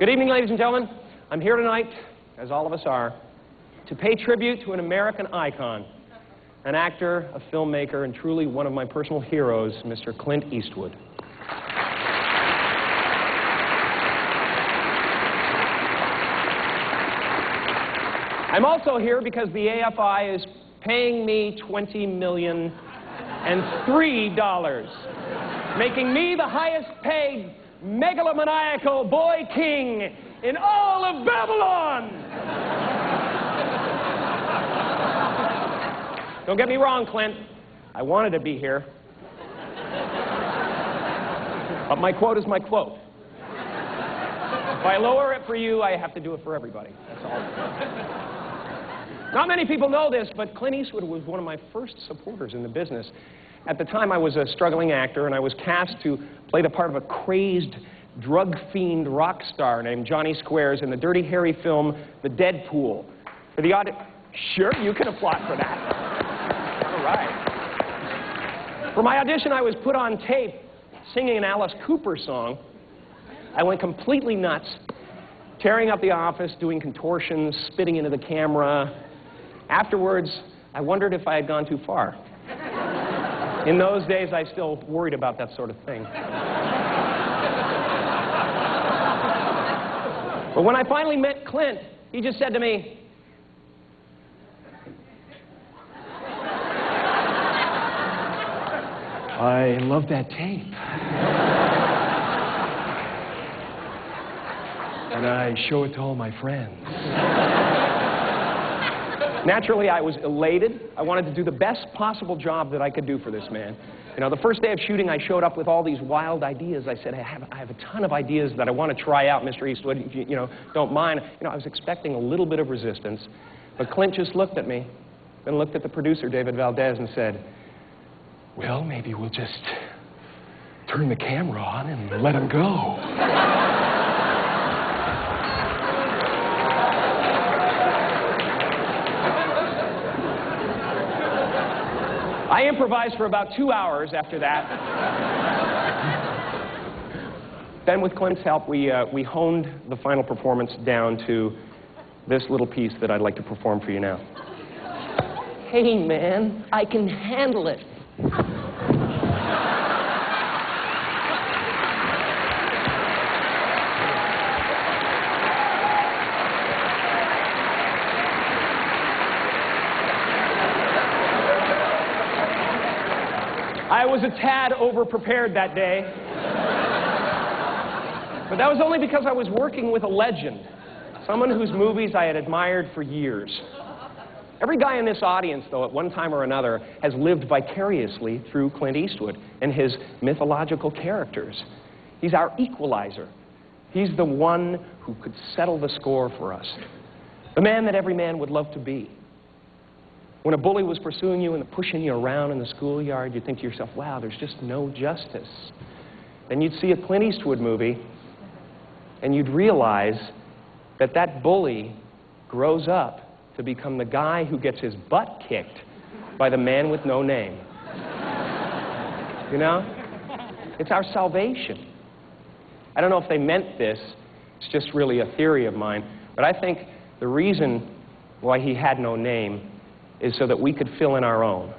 Good evening, ladies and gentlemen. I'm here tonight, as all of us are, to pay tribute to an American icon, an actor, a filmmaker, and truly one of my personal heroes, Mr. Clint Eastwood. I'm also here because the AFI is paying me $20,003,003, making me the highest paid megalomaniacal boy king in all of Babylon. Don't get me wrong, Clint. I wanted to be here. But my quote is my quote. If I lower it for you, I have to do it for everybody. That's all. Not many people know this, but Clint Eastwood was one of my first supporters in the business. At the time, I was a struggling actor, and I was cast to play the part of a crazed, drug-fiend rock star named Johnny Squares in the Dirty Harry film, The Deadpool. For the audience... Sure, you can applaud for that. All right. For my audition, I was put on tape singing an Alice Cooper song. I went completely nuts, tearing up the office, doing contortions, spitting into the camera. Afterwards, I wondered if I had gone too far. In those days, I still worried about that sort of thing. But when I finally met Clint, he just said to me, "I love that tape. And I show it to all my friends." Naturally, I was elated. I wanted to do the best possible job that I could do for this man. You know, the first day of shooting, I showed up with all these wild ideas. I said, I have a ton of ideas that I want to try out, Mr. Eastwood, if you don't mind. You know, I was expecting a little bit of resistance. But Clint just looked at me, then looked at the producer, David Valdez, and said, "Well, maybe we'll just turn the camera on and let him go." I improvised for about 2 hours after that. Then with Clint's help, we honed the final performance down to this little piece that I'd like to perform for you now. Hey, man, I can handle it. I was a tad over-prepared that day. But that was only because I was working with a legend, someone whose movies I had admired for years. Every guy in this audience, though, at one time or another, has lived vicariously through Clint Eastwood and his mythological characters. He's our equalizer. He's the one who could settle the score for us. The man that every man would love to be. When a bully was pursuing you and pushing you around in the schoolyard, you'd think to yourself, wow, there's just no justice. Then you'd see a Clint Eastwood movie, and you'd realize that that bully grows up to become the guy who gets his butt kicked by the man with no name. You know? It's our salvation. I don't know if they meant this. It's just really a theory of mine. But I think the reason why he had no name is so that we could fill in our own.